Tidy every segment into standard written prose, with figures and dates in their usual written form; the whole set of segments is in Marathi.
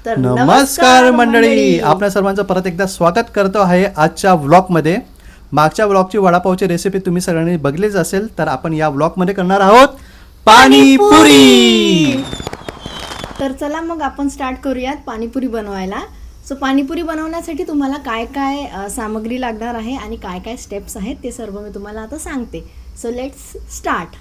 तर नमस्कार मंडळी, आपल्या सर्वांचं परत एकदा स्वागत करतो आहे आजच्या व्लॉगमध्ये. मागच्या व्लॉगची वडापावची रेसिपी तुम्ही सगळ्यांनी बघलीच असेल, तर आपण या व्लॉगमध्ये करणार आहोत पाणीपुरी. तर चला मग आपण स्टार्ट करूयात पाणीपुरी बनवायला. सो पाणीपुरी बनवण्यासाठी तुम्हाला काय काय सामग्री लागणार आहे आणि काय काय स्टेप्स आहेत ते सर्व मी तुम्हाला आता सांगते. So let's start.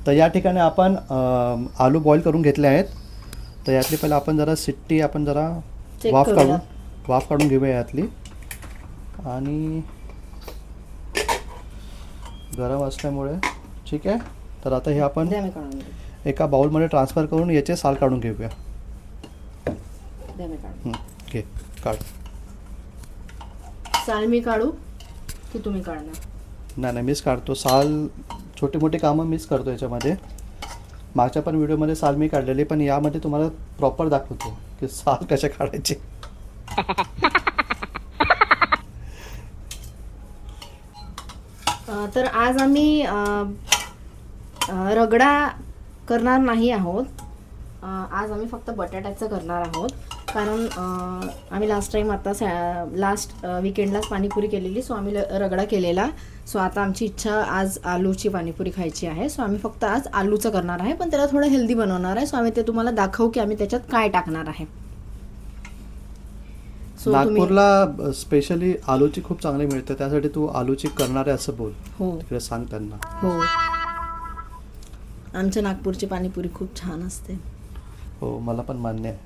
तर या ठिकाणी आपण आलू बॉईल करून घेतले आहेत. तर यातली पहिला आपण जरा सिट्टी आपण जरा Check वाफ करूया. काढून घेऊया यातली. आणि गरम असल्यामुळे ठीक आहे. तर आता हे आपण द्या मी काढून देते. एका बाउलमध्ये ट्रान्सफर करून याचे साल काढून घेऊया. द्या मी काढून. घे काढ. साल मी काढू की तुम्ही काढणार? नाही मीच काढतो साल. छोटी मोठी कामं मीच करतो याच्यामध्ये. मागच्या पण व्हिडिओमध्ये साल मी काढलेली, पण यामध्ये तुम्हाला प्रॉपर दाखवतो की साल कसे काढायचे. तर आज आम्ही रगडा करणार नाही आहोत. आज आम्ही फक्त बटाट्याचं करणार आहोत, कारण आम्ही लास्ट टाईम आता लास्ट विकेंडलाच पाणीपुरी केलेली. सो आम्ही रगडा केलेला. सो आता आमची इच्छा आज आलूची पाणीपुरी खायची आहे. सो आम्ही फक्त आज आलूचं करणार आहे, पण त्याला थोडं हेल्दी बनवणार आहे. सो आम्ही ते तुम्हाला दाखवू की आम्ही त्याच्यात काय टाकणार आहे. सो नागपूरला स्पेशली आलूची खूप चांगली मिळते, त्यासाठी तू आलूची करणार आहे असं बोल. हो तिकडे सांग त्यांना. हो, आमच्या नागपूरची पाणीपुरी खूप छान असते. हो मला पण मान्य आहे.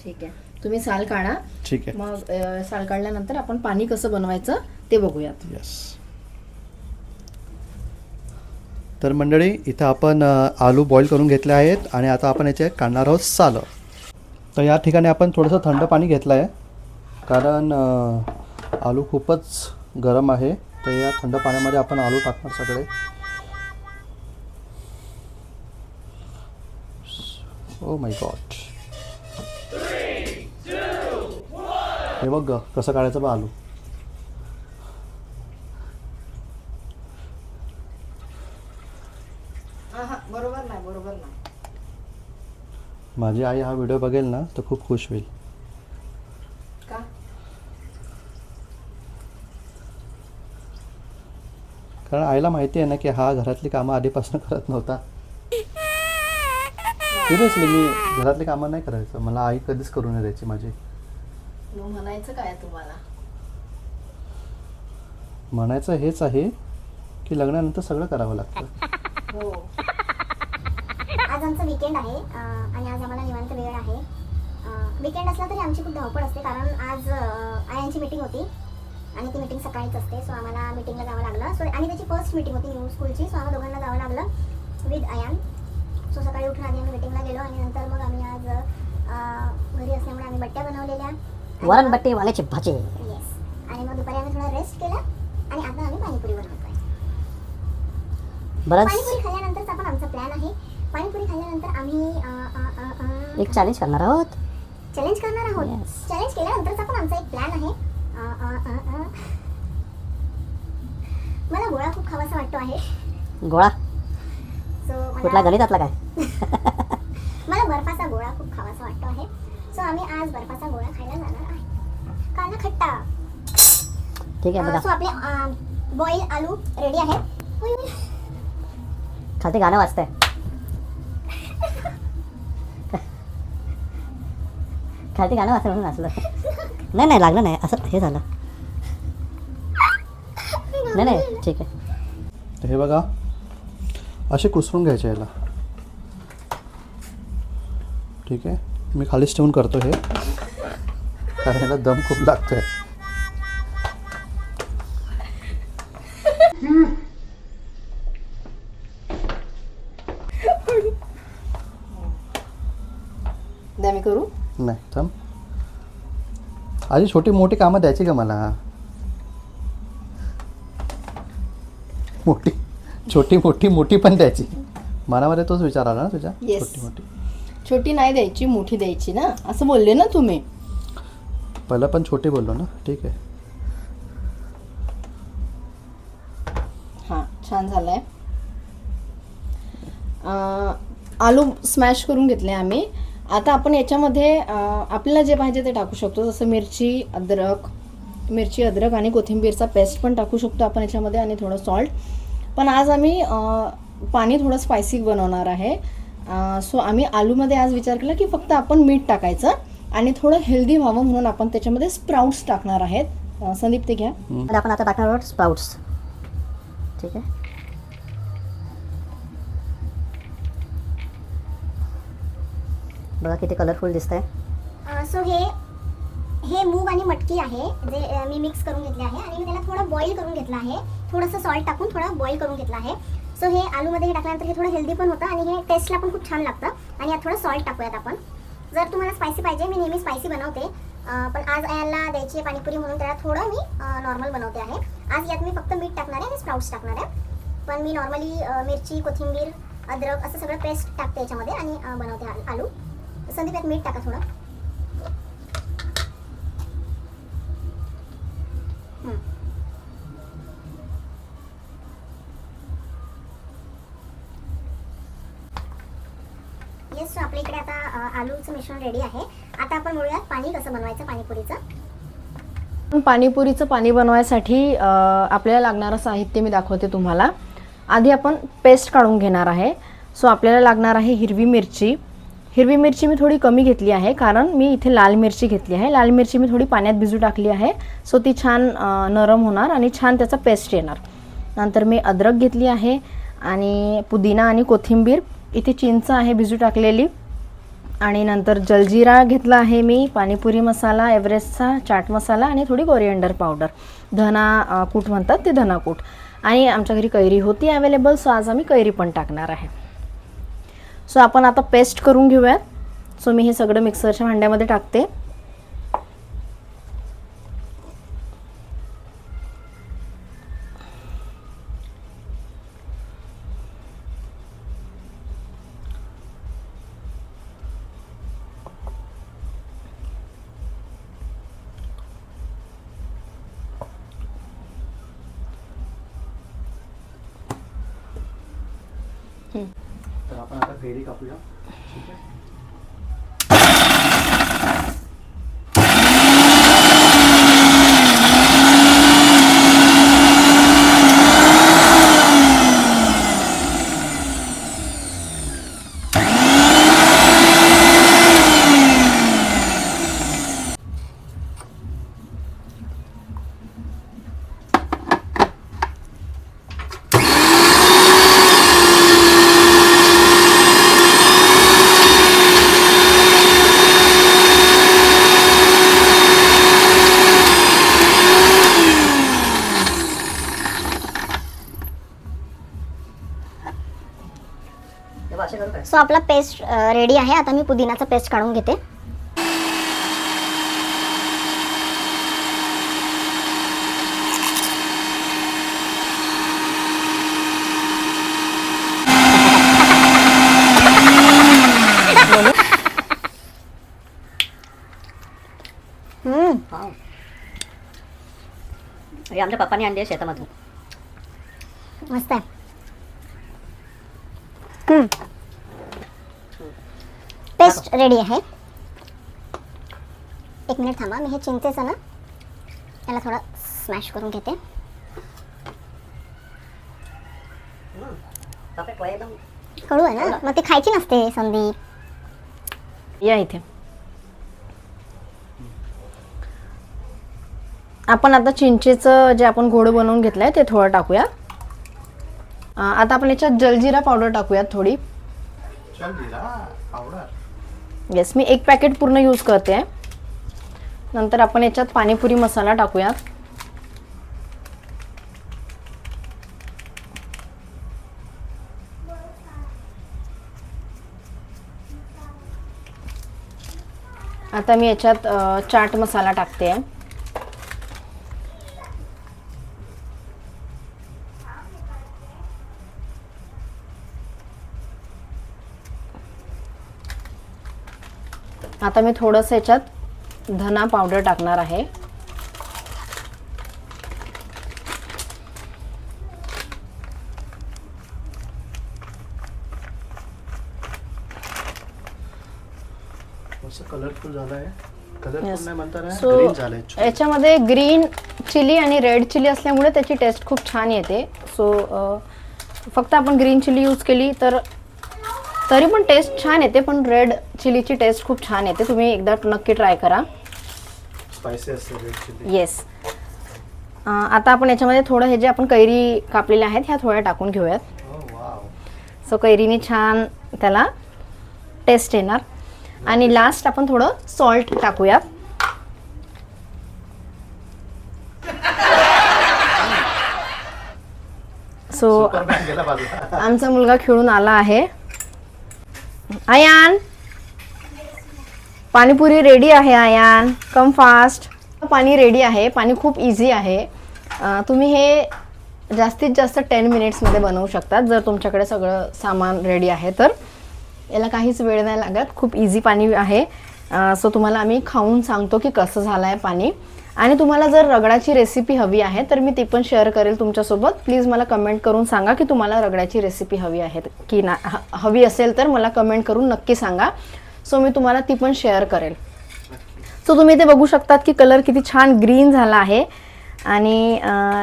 ठीक आहे, तुम्ही साल काढा. ठीक आहे. मग साल काढल्यानंतर आपण पाणी कसं बनवायचं ते बघूयात. यस. तर मंडळी, इथं आपण आलू बॉईल करून घेतले आहेत आणि आता आपण याचे काढणार आहोत सालं. तर या ठिकाणी आपण थोडंसं थंड पाणी घेतलं आहे, कारण आलू खूपच गरम आहे. तर या थंड पाण्यामध्ये आपण आलू टाकणार सगळे. Oh my God. हे बघ कसं काढायचं बा आलू. बरोबर नाही, बरोबर नाही. माझी आई हा व्हिडिओ बघेल ना तर खूप खुश होईल. का? कारण आईला माहिती आहे ना की हा घरातली कामं आधीपासून करत नव्हता. सिरियसली मी घरातली कामं नाही करायचं. मला आई कधीच करून नाही द्यायची माझी. मग म्हणायचं काय तुम्हाला? म्हणायचं हेच आहे की लग्नानंतर सगळं करावं लागतं. हो. आज आमचं विकेंड आहे आणि आज आम्हाला निवांत वेळ आहे. विकेंड असला तरी आमची खूप धावपळ असते, कारण आज आयांची मीटिंग होती आणि ती मीटिंग सकाळीच असते. सो आम्हाला मीटिंगला जावं लागलं. सो आणि त्याची फर्स्ट मीटिंग होती न्यू स्कूलची. सो आम्हाला दोघांना जावं लागलं विथ आयान. सो सकाळी उठून आधी आम्ही मीटिंगला गेलो आणि नंतर मग आम्ही आज घरी असल्यामुळे आम्ही बट्ट्या बनवलेल्या, वरण बट्टे वाल्याचे भाजे. येस. आणि मग दुपारी आम्ही थोडा रेस्ट केला आणि आता आम्ही पाणीपुरी बनवतोय. बरंच पाणीपुरी खाल्ल्यानंतरचा पण आमचा प्लॅन आहे. पाणीपुरी खाल्ल्यानंतर आम्ही एक चॅलेंज करणार आहोत. चॅलेंज करणार आहोत. Yes. चॅलेंज केल्यानंतरचा पण आमचा एक प्लॅन आहे. मला गोळा खूप खावासा वाटतो आहे. गोळा सो कुठला गणितातला काय? मला बर्फाचा गोळा खूप खावासा वाटतो आहे. सो आम्ही आज बर्फाचा गोळा खायला जाणार आहे. कांदा खट्टा. ठीक आहे बघा. सो आपले बॉईल आलू रेडी आहे. खालती गाणं वाजतंय. खालती गाणं वाजतंय म्हणून असलं. नाही लागलं नाही असं हे झालं. नाही ठीक आहे. तर हे बघा असे कुसरून घ्यायचे याला. ठीक आहे. मी खालीच ठेवून करतो हे, कारण याला दम खूप लागतोय. द्या मी करू. नाही थांब. आधी छोटी मोठी कामं द्यायची का मला? मोठी छोटी मोठी मोठी पण द्यायची. मनामध्ये तोच विचार आला ना तुझ्या? Yes. छोटी मोठी छोटी नाही द्यायची, मोठी द्यायची ना, असं बोलले ना तुम्ही. पहिला पण छोटी बोललो ना, ठीक आहे. हां, छान झालं आहे. आलू स्मॅश करून घेतले आम्ही. आता आपण याच्यामध्ये आपल्याला जे पाहिजे ते टाकू शकतो. जसं मिरची अद्रक आणि कोथिंबीरचा पेस्ट पण टाकू शकतो आपण याच्यामध्ये, आणि थोडं सॉल्ट. पण आज आम्ही पाणी थोडं स्पायसी बनवणार आहे. सो आम्ही आलूमध्ये आज विचार केला की फक्त आपण मीठ टाकायचं आणि थोडं हेल्दी व्हावं म्हणून आपण त्याच्यामध्ये स्प्राउट्स टाकणार आहेत. संदीप ते घ्या. तर आपण आता टाकणार आहोत स्प्राउट्स. ठीक आहे. बघा किती कलरफुल दिसत आहे. सो हे मूग आणि मटकी आहे जे मी मिक्स करून घेतले आहे आणि मी त्याला थोडं बॉईल करून घेतलं आहे. थोडंसं सॉल्ट टाकून थोडं बॉईल करून घेतलं आहे. सो हे आलूमध्ये हे टाकल्यानंतर हे थोडं हेल्दी पण होतं आणि हे टेस्टला पण खूप छान लागतं. आणि यात थोडं सॉल्ट टाकूयात आपण. जर तुम्हाला स्पायसी पाहिजे, मी नेहमी स्पायसी बनवते, पण आज याला द्यायची आहे पाणीपुरी म्हणून त्याला थोडं मी नॉर्मल बनवते आहे. आज यात मी फक्त मीठ टाकणार आहे आणि स्प्राउट्स टाकणार आहे. पण मी नॉर्मली मिरची, कोथिंबीर, अद्रक असं सगळं पेस्ट टाकते याच्यामध्ये आणि बनवते आलू. संदीप यात मीठ टाका थोडं. येस, सो आपल्या इकडे आता आलूचं मिश्रण रेडी आहे. आता आपण बोलूयात पाणी कसं बनवायचं पाणीपुरीचं. पाणीपुरीचं पाणी बनवायसाठी आपल्याला लागणारं साहित्य मी दाखवते तुम्हाला. आधी आपण पेस्ट काढून घेणार आहे. सो आपल्याला लागणार आहे हिरवी मिरची. हिरवी मिरची मी थोडी कमी घेतली आहे कारण मी इथे लाल मिरची घेतली आहे. लाल मिरची मी थोडी पाण्यात भिजू टाकली आहे. सो ती छान नरम होणार आणि छान त्याचा पेस्ट येणार. नंतर मी अद्रक घेतली आहे आणि पुदिना आणि कोथिंबीर. इथे चिंच आहे भिजू टाकलेली. आणि नंतर जलजिरा घेतला आहे मी, पाणीपुरी मसाला, एव्हरेस्टचा चाट मसाला आणि थोडी कोरिएंडर पावडर, धना कूट म्हणतात ते धना कूट. आणि आमच्या घरी कैरी होती अवेलेबल, सो आज आम्ही कैरी पण टाकणार आहे. सो आपण आता पेस्ट करून घेऊयात. सो मी हे सगळं मिक्सरच्या भांड्यामध्ये टाकते. तर आपण आता कैरी कापूया. ठीक आहे. असे करू काय? सो आपला पेस्ट रेडी आहे. आता मी पुदिनाचा पेस्ट काढून घेते. हां. हे आमच्या पप्पांनी आणले शेतामधून. मस्त आहे. पेस्ट रेडी आहे. एक मिनिट थांबा, मी हे चिंचेचं ना याला थोडं स्मॅश करून घेते. एकदम कडू आहे ना, मग ते खायची नसते संदीप. या इथे आपण आता चिंचेचं जे आपण गोड बनवून घेतलंय ते थोडं टाकूया. आता आपण याच्यात जलजिरा पावडर टाकूयात थोडी. येस, मी 1 पॅकेट पूर्ण यूज करते. नंतर आपण याच्यात पाणीपुरी मसाला टाकूयात. आता मी याच्यात चाट मसाला टाकते. आता मी थोडंसं याच्यात धना पावडर टाकणार आहे. कलरफुल झाला आहे. Colourful Yes. नाही म्हणता ना, So, ग्रीन झालंय. याच्यामध्ये ग्रीन चिली आणि रेड चिली असल्यामुळे त्याची टेस्ट खूप छान येते. सो फक्त आपण ग्रीन चिली यूज केली तर तरी पण टेस्ट छान येते, पण रेड चिलीची टेस्ट खूप छान येते. तुम्ही एकदा नक्की ट्राय करा. स्पायसी असते रेड चिली. येस. आता आपण याच्यामध्ये थोडं हे जे आपण कैरी कापलेल्या आहेत ह्या थोड्या टाकून घेऊयात. वाव. सो कैरीने छान त्याला टेस्ट येणार. आणि लास्ट आपण थोडं सॉल्ट टाकूयात. सो सुपरमॅन गेला बाजूला. आमचा मुलगा खेळून आला आहे. आयान, पाणीपुरी रेडी आहे. Ayaan, come fast. पाणी रेडी आहे. पाणी खूप इझी आहे. तुम्ही हे जास्तीत जास्त 10 मिनिट्समध्ये बनवू शकतात जर तुमच्याकडे सगळं सामान रेडी आहे तर. याला काहीच वेळ नाही लागत. खूप इझी पाणी आहे. सो तुम्हाला आम्ही खाऊन सांगतो की कसं झालं आहे पाणी. आणि तुम्हाला जर रगडाची रेसिपी हवी आहे तर मी ती पण शेअर करेल तुमच्यासोबत. प्लीज मला कमेंट करून सांगा की तुम्हाला रगडाची रेसिपी हवी आहे की ना. हवी असेल तर मला कमेंट करून नक्की सांगा. सो मी तुम्हाला ती पण शेअर करेल. सो तुम्ही इथे बघू शकतात की कलर किती छान ग्रीन झाला आहे आणि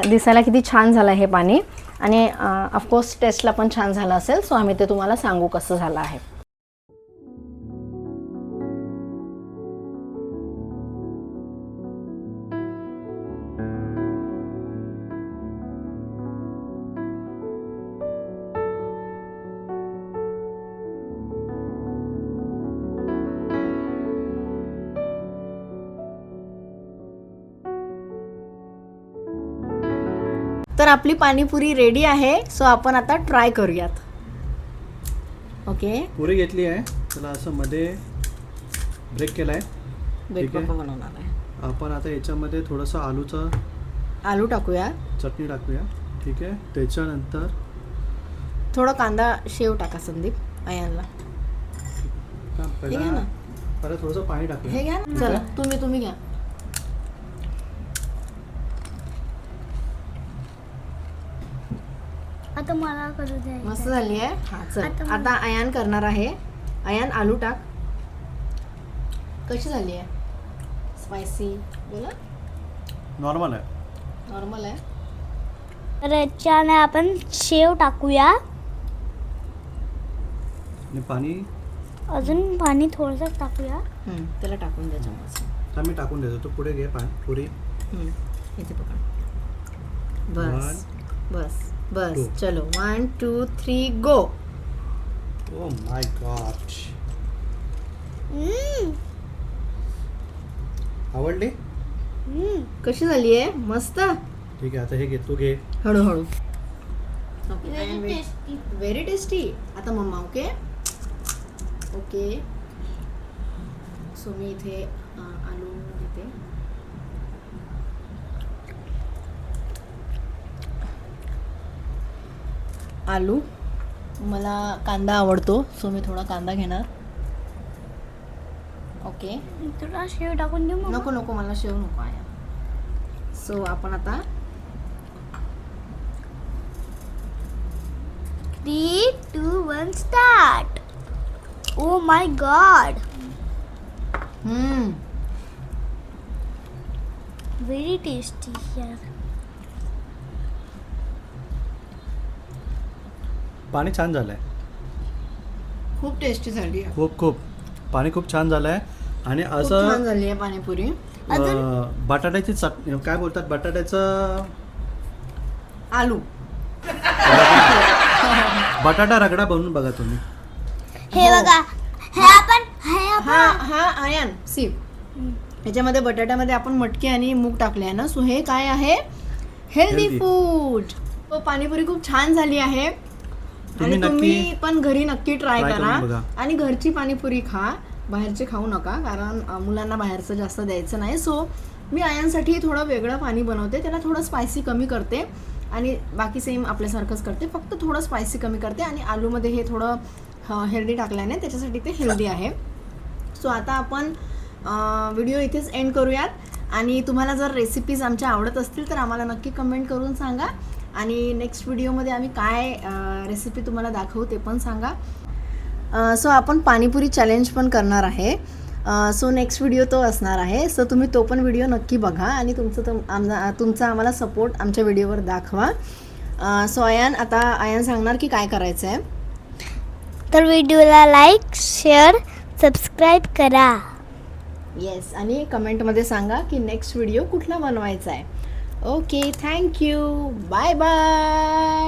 दिसायला किती छान झालं आहे पाणी. आणि ऑफकोर्स टेस्टला पण छान झालं असेल. सो आम्ही ते तुम्हाला सांगू कसं झालं आहे. तर आपली पाणीपुरी रेडी आहे. सो आपण आता ट्राय करूयात. ओके. पुरी घेतली आहे. त्याला असं मध्ये ब्रेक केलाय. बेट ठीक आहे. पप्पा बनवणार आहे. आपण आता याच्यामध्ये थोडंसं आलूचं आलू टाकूया. चटणी टाकूया. ठीक आहे. त्याच्यानंतर थोडं कांदा शेव टाका संदीप आयांना. का हे घ्या पहिला ना. परत थोडंसं पाणी हे टाकूया. घ्या ना. चला तुम्ही घ्या. आता मला करू द्या. मस्त झाली आहे. हा चल आता आयान करणार आहे. आयान आलू टाक. कशी झाली आहे? स्पायसी बोला. नॉर्मल आहे. नॉर्मल आहे. तर याच्याने आपण शेव टाकूया. आणि पाणी अजून पाणी थोडंसं टाकूया. त्याला टाकून द्या चमच. तर मी टाकून देतो. तू पुढे घे पुरी. इथे पकड. बस बस बस. Two. चलो 1 2 3 गो. Oh my God. आवडली? कशी झाली आहे? मस्त. ठीक आहे. आता हे घे. तू घे. हळूहळू. Very tasty. आता मम्मा. Okay okay. सो मी इथे आलू घेते. आलू. मला कांदा आवडतो सो मी थोडा कांदा घेणार. ओके. तुला शेव टाकून देऊ मग. नको नको मला शेव नको आहे. सो आपण आता 3 2 1 start. Oh my God. Very tasty यार. पाणी छान झालंय. खूप टेस्टी झाली आहे. खूप पाणी खूप छान झालंय. आणि खूप छान असं झाली आहे पाणीपुरी. बटाट्याची चटणी काय बोलतात बटाट्याचं आलू. बटाटा रगडा बनवून बघा तुम्ही. हे बघा. हा हा आयन सी. ह्याच्यामध्ये बटाट्यामध्ये आपण मटकी आणि मूग टाकले आहे ना. सो हे काय आहे? Healthy Healthy. फूड. तो पाणीपुरी खूप छान झाली आहे. आणि तुम्ही पण घरी नक्की ट्राय try करा. करून बघा. आणि घरची पाणीपुरी खा. बाहेरची खाऊ नका कारण मुलांना बाहेरचं जास्त द्यायचं नाही. सो मी आयांसाठी थोडं वेगळं पाणी बनवते. त्याला थोडं स्पायसी कमी करते आणि बाकी सेम आपल्यासारखंच करते. फक्त थोडं स्पायसी कमी करते. आणि आलूमध्ये हे थोडं हेल्दी टाकल्याने त्याच्यासाठी ते हेल्दी आहे. सो आता आपण व्हिडिओ इथेच एंड करूयात आणि तुम्हाला जर रेसिपीज आमच्या आवडत असतील तर आम्हाला नक्की कमेंट करून सांगा आणि नेक्स्ट व्हिडिओमध्ये आम्ही काय रेसिपी तुम्हाला दाखवू ते पण सांगा. सो आपण पाणीपुरी चॅलेंज पण करणार आहे. सो नेक्स्ट व्हिडिओ तो असणार आहे. सो तुम्ही तो पण व्हिडिओ नक्की बघा आणि तुमचा आम्हाला सपोर्ट आमच्या व्हिडिओवर दाखवा. सो आता आयान सांगणार की काय करायचं आहे. तर व्हिडिओला लाईक शेअर सबस्क्राईब करा. येस आणि कमेंटमध्ये सांगा की नेक्स्ट व्हिडिओ कुठला बनवायचा आहे. Okay thank you bye bye.